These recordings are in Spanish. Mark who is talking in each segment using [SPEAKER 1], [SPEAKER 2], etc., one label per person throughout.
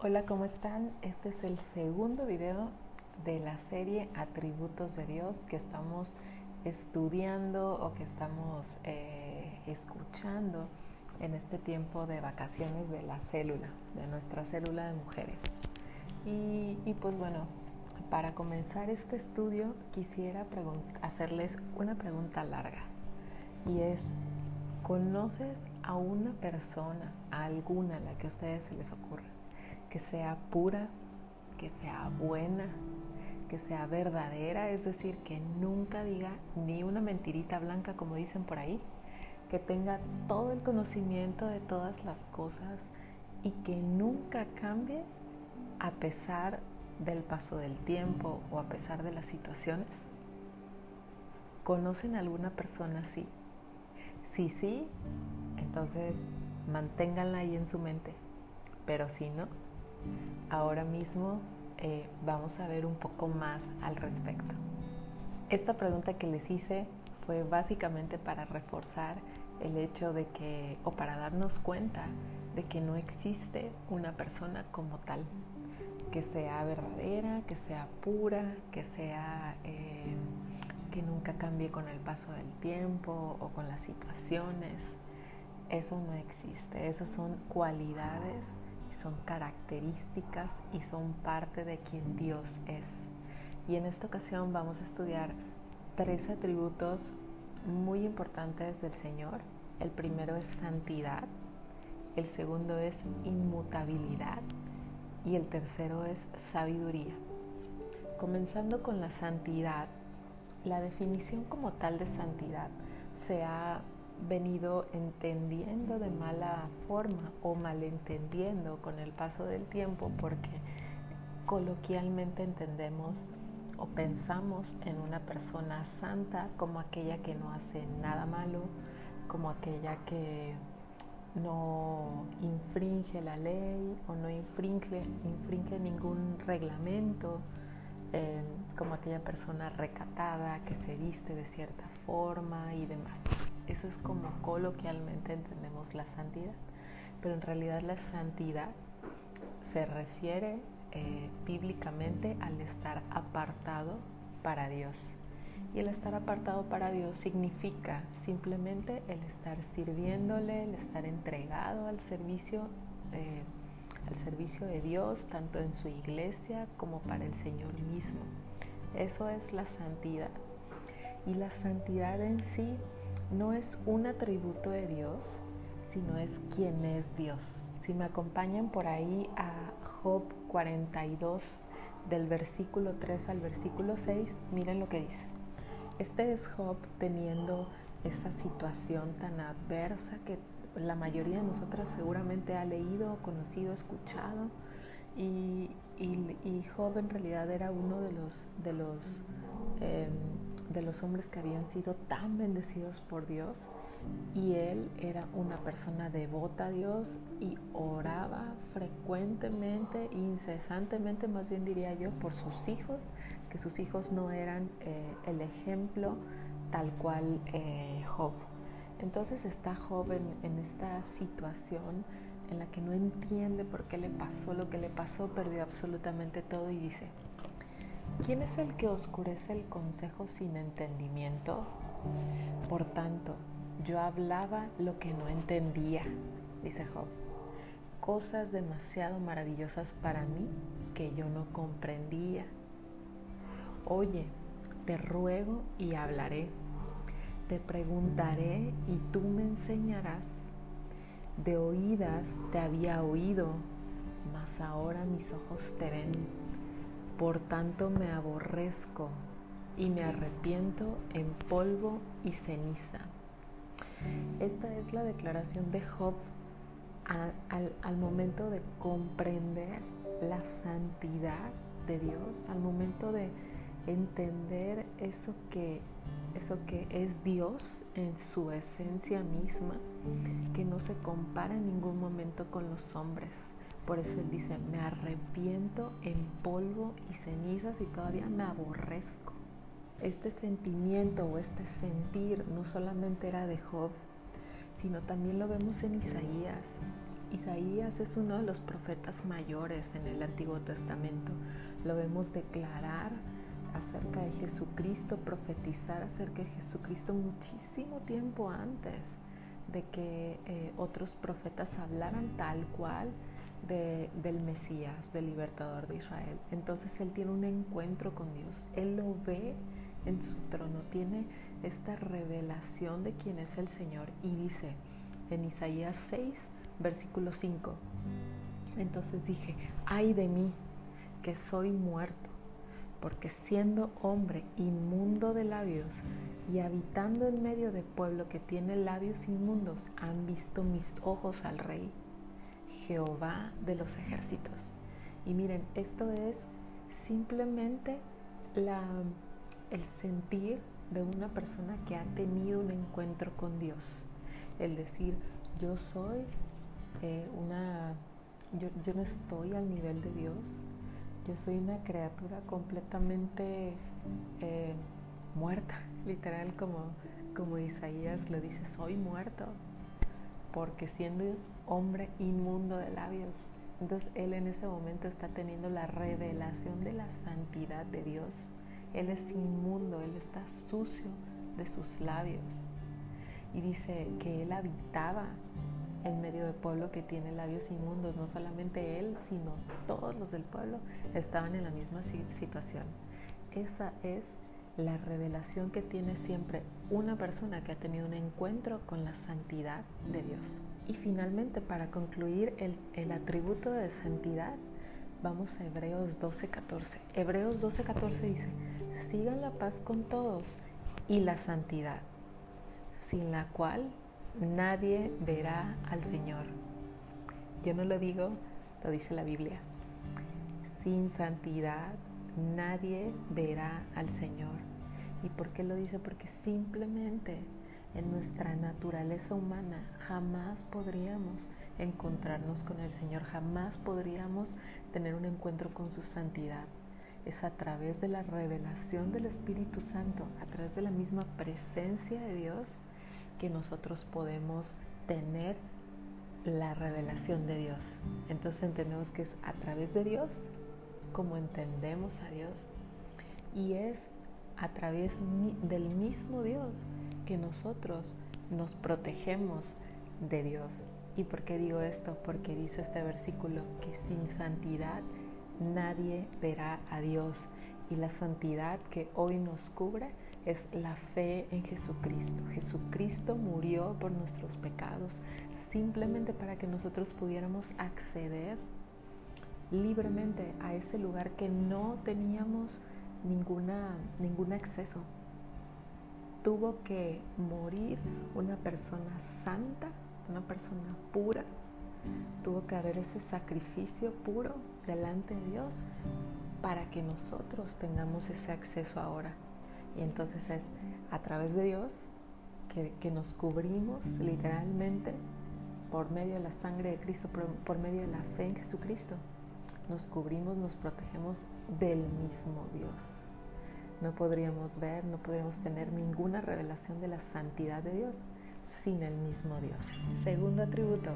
[SPEAKER 1] Hola, ¿cómo están? Este es el segundo video de la serie Atributos de Dios que estamos estudiando o que estamos escuchando en este tiempo de vacaciones de la célula, de nuestra célula de mujeres. Y pues bueno, para comenzar este estudio quisiera hacerles una pregunta larga y es: ¿conoces a una persona, a alguna, a la que a ustedes se les ocurra, que sea pura, que sea buena, que sea verdadera, es decir, que nunca diga ni una mentirita blanca, como dicen por ahí, que tenga todo el conocimiento de todas las cosas y que nunca cambie a pesar del paso del tiempo o a pesar de las situaciones? ¿Conocen a alguna persona así? Sí, entonces manténganla ahí en su mente, pero si no, ahora mismo vamos a ver un poco más al respecto. Esta pregunta que les hice fue básicamente para reforzar el hecho de que, o para darnos cuenta de que no existe una persona como tal, que sea verdadera, que sea pura, que sea que nunca cambie con el paso del tiempo o con las situaciones. Eso no existe. Esas son cualidades y son características y son parte de quien Dios es. Y en esta ocasión vamos a estudiar 3 atributos muy importantes del Señor. El primero es santidad, el segundo es inmutabilidad y el tercero es sabiduría. Comenzando con la santidad, la definición como tal de santidad se ha venido entendiendo de mala forma o malentendiendo con el paso del tiempo, porque coloquialmente entendemos o pensamos en una persona santa como aquella que no hace nada malo, como aquella que no infringe la ley o no infringe ningún reglamento, como aquella persona recatada que se viste de cierta forma y demás. Eso es como coloquialmente entendemos la santidad, pero en realidad la santidad se refiere bíblicamente al estar apartado para Dios. Y el estar apartado para Dios significa simplemente el estar sirviéndole, el estar entregado al servicio de Dios, tanto en su iglesia como para el Señor mismo. Eso es la santidad. Y la santidad en sí no es un atributo de Dios, sino es quien es Dios. Si me acompañan por ahí a Job 42, del versículo 3 al versículo 6, miren lo que dice. Este es Job teniendo esa situación tan adversa que la mayoría de nosotros seguramente ha leído, conocido, escuchado. Y Job en realidad era uno de los hombres que habían sido tan bendecidos por Dios, y él era una persona devota a Dios y oraba frecuentemente, incesantemente, más bien diría yo, por sus hijos, que sus hijos no eran el ejemplo tal cual Job. Entonces está Job en esta situación en la que no entiende por qué le pasó lo que le pasó, perdió absolutamente todo y dice: ¿quién es el que oscurece el consejo sin entendimiento? Por tanto, yo hablaba lo que no entendía, dice Job, cosas demasiado maravillosas para mí que yo no comprendía. Oye, te ruego y hablaré, te preguntaré y tú me enseñarás. De oídas te había oído, mas ahora mis ojos te ven. Por tanto me aborrezco y me arrepiento en polvo y ceniza. Esta es la declaración de Job al momento de comprender la santidad de Dios, al momento de entender eso que es Dios en su esencia misma, que no se compara en ningún momento con los hombres. Por eso él dice: me arrepiento en polvo y cenizas y todavía me aborrezco. Este sentimiento o este sentir no solamente era de Job, sino también lo vemos en Isaías. Isaías es uno de los profetas mayores en el Antiguo Testamento. Lo vemos declarar acerca de Jesucristo, profetizar acerca de Jesucristo muchísimo tiempo antes de que otros profetas hablaran tal cual del Mesías, del libertador de Israel. Entonces él tiene un encuentro con Dios, él lo ve en su trono, tiene esta revelación de quién es el Señor y dice en Isaías 6, versículo 5, entonces dije, ay de mí, que soy muerto, porque siendo hombre inmundo de labios y habitando en medio de pueblo que tiene labios inmundos, han visto mis ojos al Rey, Jehová de los ejércitos. Y miren, esto es simplemente el sentir de una persona que ha tenido un encuentro con Dios. El decir, yo soy yo no estoy al nivel de Dios, yo soy una criatura completamente muerta, literal como Isaías lo dice, soy muerto, porque siendo hombre inmundo de labios. Entonces él en ese momento está teniendo la revelación de la santidad de Dios. Él es inmundo, él está sucio de sus labios. Y dice que él habitaba en medio del pueblo que tiene labios inmundos. No solamente él, sino todos los del pueblo estaban en la misma situación. Esa es la revelación que tiene siempre una persona que ha tenido un encuentro con la santidad de Dios. Y finalmente, para concluir el atributo de santidad, vamos a Hebreos 12:14. Hebreos 12:14 dice, sigan la paz con todos y la santidad, sin la cual nadie verá al Señor. Yo no lo digo, lo dice la Biblia. Sin santidad nadie verá al Señor. ¿Y por qué lo dice? Porque simplemente en nuestra naturaleza humana jamás podríamos encontrarnos con el Señor, jamás podríamos tener un encuentro con su santidad. Es a través de la revelación del Espíritu Santo, a través de la misma presencia de Dios, que nosotros podemos tener la revelación de Dios. Entonces entendemos que es a través de Dios como entendemos a Dios, y es a través del mismo Dios que nosotros nos protegemos de Dios. ¿Y por qué digo esto? Porque dice este versículo que sin santidad nadie verá a Dios, y la santidad que hoy nos cubre es la fe en Jesucristo. Jesucristo murió por nuestros pecados simplemente para que nosotros pudiéramos acceder libremente a ese lugar que no teníamos ningún acceso. Tuvo que morir una persona santa, una persona pura. Tuvo que haber ese sacrificio puro delante de Dios para que nosotros tengamos ese acceso ahora. Y entonces es a través de Dios que nos cubrimos literalmente por medio de la sangre de Cristo, por medio de la fe en Jesucristo. Nos cubrimos, nos protegemos del mismo Dios. No podríamos ver, no podríamos tener ninguna revelación de la santidad de Dios sin el mismo Dios. Segundo atributo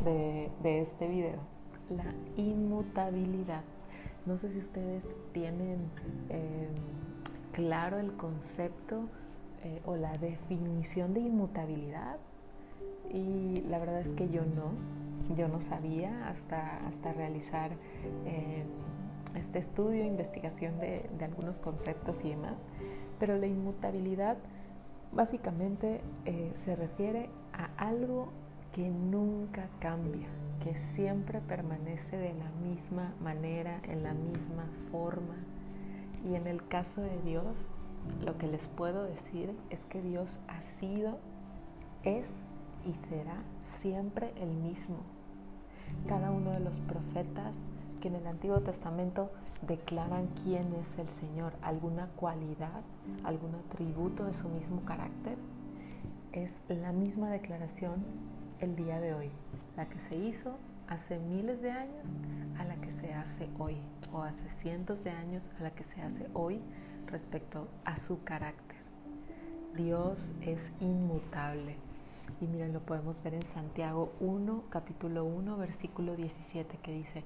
[SPEAKER 1] de este video, la inmutabilidad. No sé si ustedes tienen claro el concepto o la definición de inmutabilidad, y la verdad es que yo no sabía hasta realizar este estudio, investigación de algunos conceptos y demás. Pero la inmutabilidad básicamente se refiere a algo que nunca cambia, que siempre permanece de la misma manera, en la misma forma. Y en el caso de Dios, lo que les puedo decir es que Dios ha sido, es y será siempre el mismo. Cada uno de los profetas que en el Antiguo Testamento declaran quién es el Señor, alguna cualidad, algún atributo de su mismo carácter, es la misma declaración el día de hoy, la que se hizo hace miles de años a la que se hace hoy, o hace cientos de años a la que se hace hoy respecto a su carácter. Dios es inmutable. Y miren, lo podemos ver en Santiago 1, capítulo 1, versículo 17, que dice: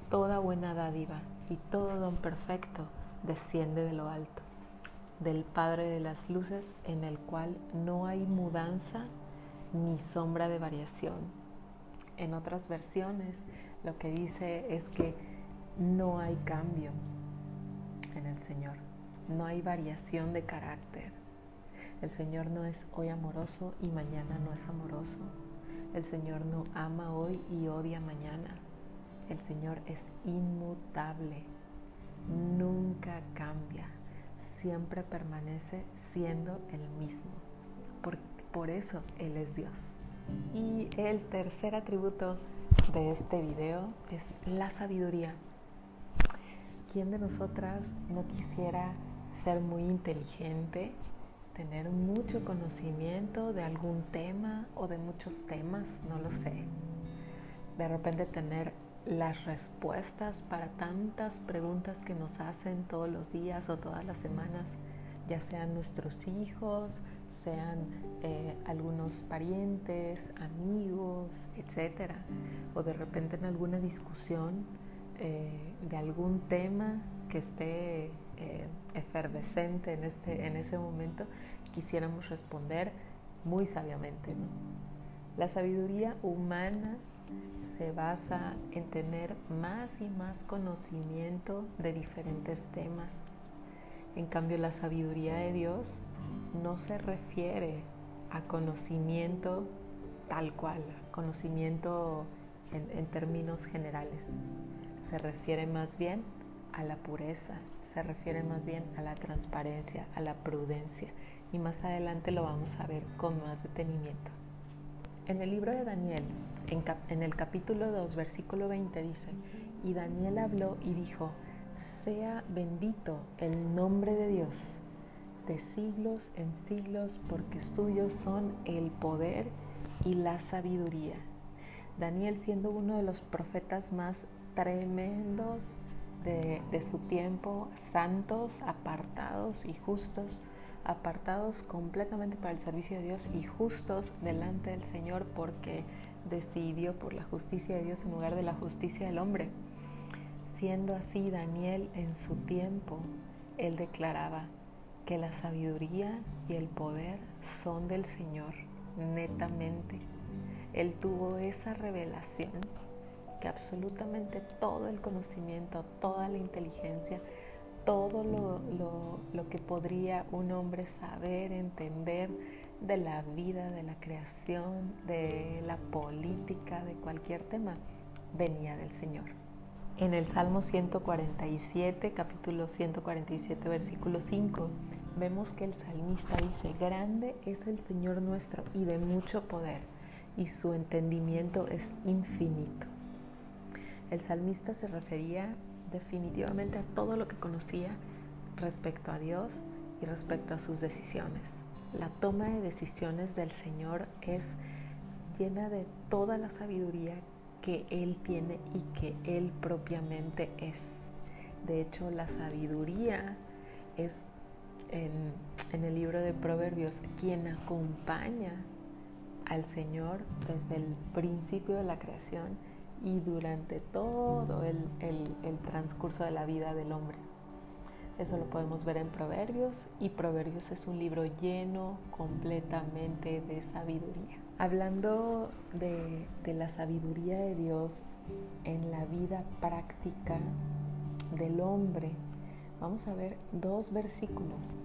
[SPEAKER 1] toda buena dádiva y todo don perfecto desciende de lo alto, del Padre de las luces, en el cual no hay mudanza ni sombra de variación. En otras versiones lo que dice es que no hay cambio en el Señor, no hay variación de carácter. El Señor no es hoy amoroso y mañana no es amoroso. El Señor no ama hoy y odia mañana. El Señor es inmutable, nunca cambia, siempre permanece siendo el mismo. Por eso Él es Dios. Y el tercer atributo de este video es la sabiduría. ¿Quién de nosotras no quisiera ser muy inteligente, tener mucho conocimiento de algún tema o de muchos temas? No lo sé. De repente tener las respuestas para tantas preguntas que nos hacen todos los días o todas las semanas, ya sean nuestros hijos, sean algunos parientes, amigos, etcétera, o de repente en alguna discusión de algún tema que esté efervescente en ese momento, quisiéramos responder muy sabiamente, ¿no? La sabiduría humana se basa en tener más y más conocimiento de diferentes temas. En cambio, la sabiduría de Dios no se refiere a conocimiento tal cual, conocimiento en términos generales. Se refiere más bien a la pureza, se refiere más bien a la transparencia, a la prudencia. Y más adelante lo vamos a ver con más detenimiento. En el libro de Daniel, en el capítulo 2, versículo 20 dice: y Daniel habló y dijo: sea bendito el nombre de Dios de siglos en siglos, porque suyos son el poder y la sabiduría. Daniel, siendo uno de los profetas más tremendos de su tiempo, santos, apartados y justos, apartados completamente para el servicio de Dios y justos delante del Señor, porque decidió por la justicia de Dios en lugar de la justicia del hombre. Siendo así Daniel en su tiempo, él declaraba que la sabiduría y el poder son del Señor, netamente. Él tuvo esa revelación que absolutamente todo el conocimiento, toda la inteligencia, todo lo que podría un hombre saber, entender de la vida, de la creación, de la política, de cualquier tema, venía del Señor. En el Salmo 147, capítulo 147, versículo 5, vemos que el salmista dice: grande es el Señor nuestro y de mucho poder, y su entendimiento es infinito. El salmista se refería definitivamente a todo lo que conocía respecto a Dios y respecto a sus decisiones. La toma de decisiones del Señor es llena de toda la sabiduría que Él tiene y que Él propiamente es. De hecho, la sabiduría es en el libro de Proverbios quien acompaña al Señor desde el principio de la creación y durante todo el transcurso de la vida del hombre. Eso lo podemos ver en Proverbios, y Proverbios es un libro lleno completamente de sabiduría. Hablando de la sabiduría de Dios en la vida práctica del hombre, vamos a ver dos versos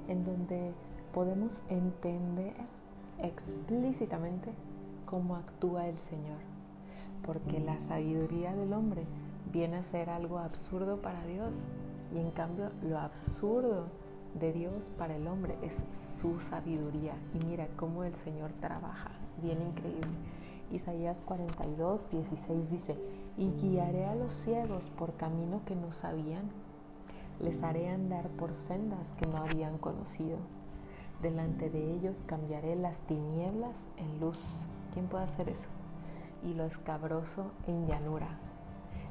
[SPEAKER 1] en donde podemos entender explícitamente cómo actúa el Señor, porque la sabiduría del hombre viene a ser algo absurdo para Dios, y en cambio lo absurdo de Dios para el hombre es su sabiduría. Y mira cómo el Señor trabaja, bien increíble. Isaías 42, 16 dice: y guiaré a los ciegos por camino que no sabían, les haré andar por sendas que no habían conocido. Delante de ellos cambiaré las tinieblas en luz. ¿Quién puede hacer eso? Y lo escabroso en llanura.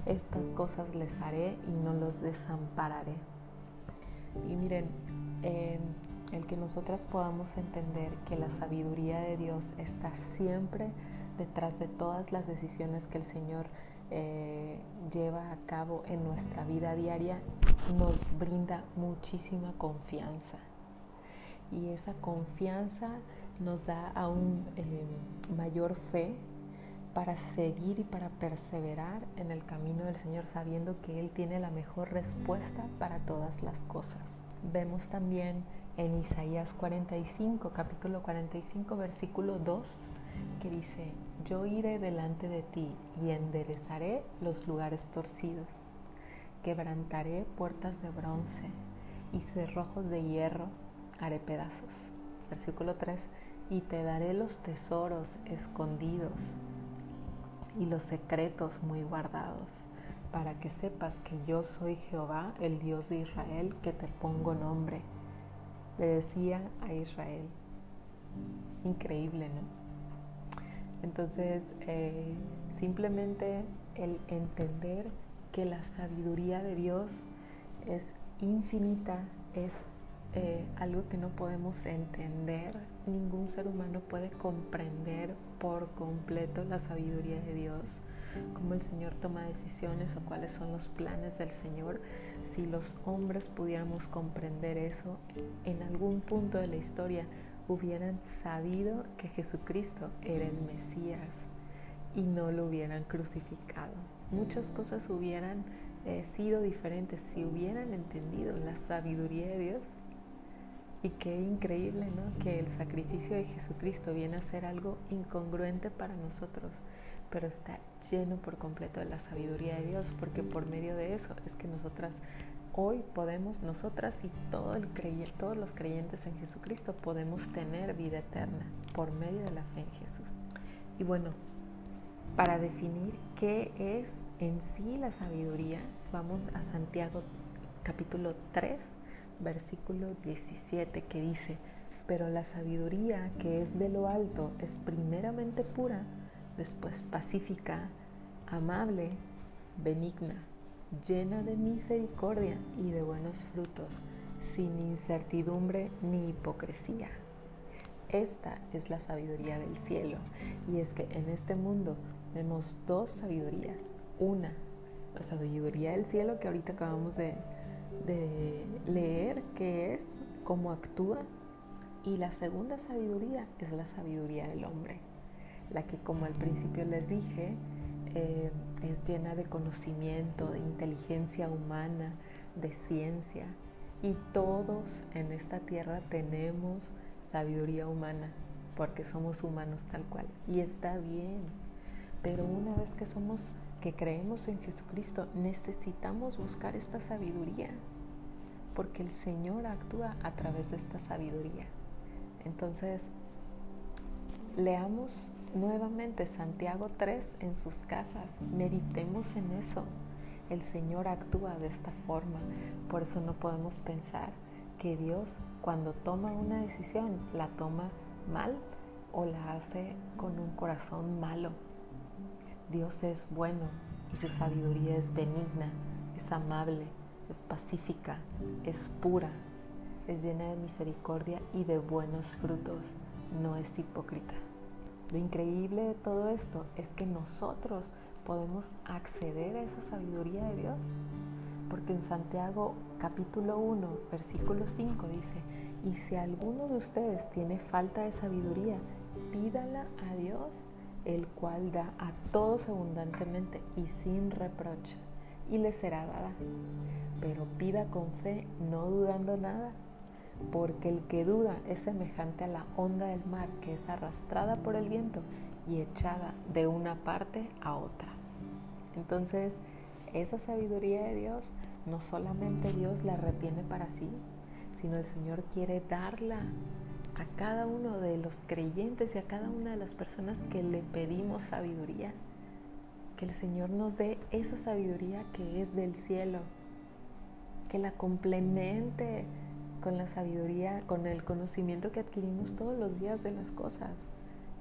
[SPEAKER 1] Estas cosas les haré y no los desampararé. Y miren, el que nosotras podamos entender que la sabiduría de Dios está siempre detrás de todas las decisiones que el Señor lleva a cabo en nuestra vida diaria, nos brinda muchísima confianza. Y esa confianza nos da aún mayor fe para seguir y para perseverar en el camino del Señor, sabiendo que Él tiene la mejor respuesta para todas las cosas. Vemos también en Isaías 45, capítulo 45, versículo 2, que dice: yo iré delante de ti y enderezaré los lugares torcidos, quebrantaré puertas de bronce y cerrojos de hierro haré pedazos. Versículo 3, y te daré los tesoros escondidos y los secretos muy guardados, para que sepas que yo soy Jehová, el Dios de Israel, que te pongo nombre. Le decía a Israel. Increíble, ¿no? Entonces, simplemente el entender que la sabiduría de Dios es infinita, es algo que no podemos entender. Ningún ser humano puede comprender por completo la sabiduría de Dios, cómo el Señor toma decisiones o cuáles son los planes del Señor. Si los hombres pudiéramos comprender eso, en algún punto de la historia hubieran sabido que Jesucristo era el Mesías y no lo hubieran crucificado. Muchas cosas hubieran sido diferentes si hubieran entendido la sabiduría de Dios. Y qué increíble, ¿no? Que el sacrificio de Jesucristo viene a ser algo incongruente para nosotros, pero está lleno por completo de la sabiduría de Dios, porque por medio de eso es que nosotras hoy podemos, nosotras y todos los creyentes en Jesucristo, podemos tener vida eterna por medio de la fe en Jesús. Y bueno, para definir qué es en sí la sabiduría, vamos a Santiago capítulo 3, versículo 17, que dice: pero la sabiduría que es de lo alto es primeramente pura, después pacífica, amable, benigna, llena de misericordia y de buenos frutos, sin incertidumbre ni hipocresía. Esta es la sabiduría del cielo, y es que en este mundo vemos dos sabidurías. Una, la sabiduría del cielo, que ahorita acabamos de leer, que es cómo actúa, y la segunda sabiduría es la sabiduría del hombre, la que, como al principio les dije, es llena de conocimiento, de inteligencia humana, de ciencia, y todos en esta tierra tenemos sabiduría humana porque somos humanos tal cual, y está bien, pero una vez que creemos en Jesucristo, necesitamos buscar esta sabiduría, porque el Señor actúa a través de esta sabiduría. Entonces, leamos nuevamente Santiago 3 en sus casas, meditemos en eso. El Señor actúa de esta forma, por eso no podemos pensar que Dios, cuando toma una decisión, la toma mal o la hace con un corazón malo. Dios es bueno y su sabiduría es benigna, es amable, es pacífica, es pura, es llena de misericordia y de buenos frutos, no es hipócrita. Lo increíble de todo esto es que nosotros podemos acceder a esa sabiduría de Dios, porque en Santiago capítulo 1, versículo 5 dice: y si alguno de ustedes tiene falta de sabiduría, pídala a Dios, el cual da a todos abundantemente y sin reproche, y le será dada. Pero pida con fe, no dudando nada, porque el que duda es semejante a la onda del mar, que es arrastrada por el viento y echada de una parte a otra. Entonces, esa sabiduría de Dios, no solamente Dios la retiene para sí, sino el Señor quiere darla a cada uno de los creyentes y a cada una de las personas que le pedimos sabiduría. Que el Señor nos dé esa sabiduría que es del cielo, que la complemente con la sabiduría, con el conocimiento que adquirimos todos los días de las cosas.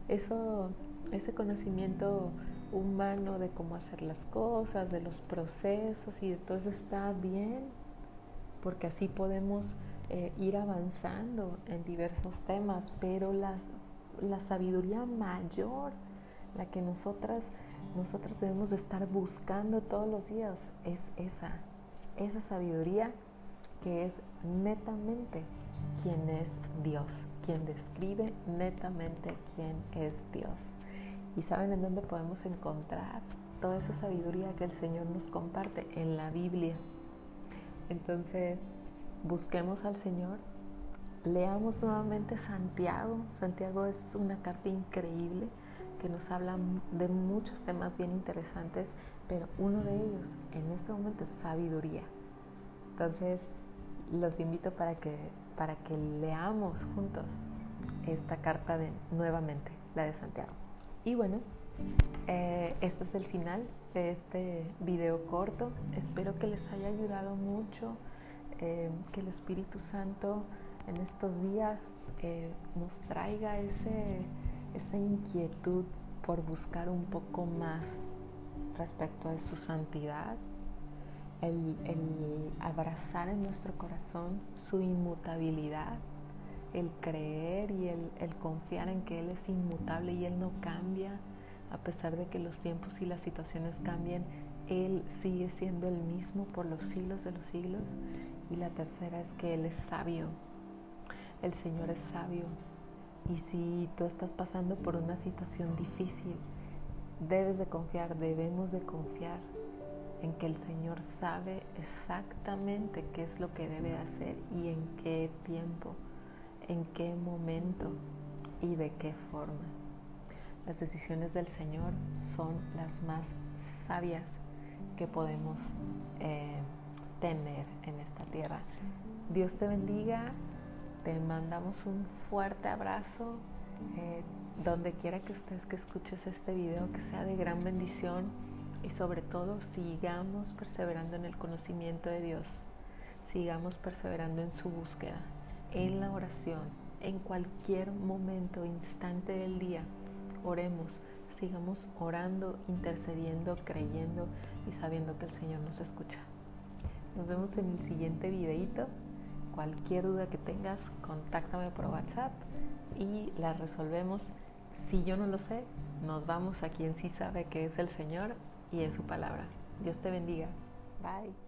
[SPEAKER 1] Ese conocimiento humano de cómo hacer las cosas, de los procesos y de todo eso está bien, porque así podemos ir avanzando en diversos temas, pero la sabiduría mayor, la que nosotros debemos de estar buscando todos los días, es esa sabiduría que es netamente quién es Dios, quien describe netamente quién es Dios. ¿Y saben en dónde podemos encontrar toda esa sabiduría que el Señor nos comparte? En la Biblia. Entonces, busquemos al Señor, leamos nuevamente Santiago. Santiago es una carta increíble que nos habla de muchos temas bien interesantes, pero uno de ellos en este momento es sabiduría. Entonces, los invito para que leamos juntos esta carta nuevamente, la de Santiago. Y bueno, este es el final de este video corto. Espero que les haya ayudado mucho, que el Espíritu Santo en estos días nos traiga esa inquietud por buscar un poco más respecto de su santidad, el abrazar en nuestro corazón su inmutabilidad, el creer y el confiar en que Él es inmutable y Él no cambia. A pesar de que los tiempos y las situaciones cambien, Él sigue siendo el mismo por los siglos de los siglos. Y la tercera es que Él es sabio. El Señor es sabio. Y si tú estás pasando por una situación difícil, debes de confiar, debemos de confiar en que el Señor sabe exactamente qué es lo que debe hacer y en qué tiempo, en qué momento y de qué forma. Las decisiones del Señor son las más sabias que podemos tener en esta tierra. Dios te bendiga, te mandamos un fuerte abrazo, donde quiera que estés, que escuches este video, que sea de gran bendición y sobre todo sigamos perseverando en el conocimiento de Dios, sigamos perseverando en su búsqueda, en la oración, en cualquier momento, instante del día. Oremos, sigamos orando, intercediendo, creyendo y sabiendo que el Señor nos escucha. Nos vemos en el siguiente videito. Cualquier duda que tengas, contáctame por WhatsApp y la resolvemos. Si yo no lo sé, nos vamos a quien sí sabe que es el Señor y es su palabra. Dios te bendiga. Bye.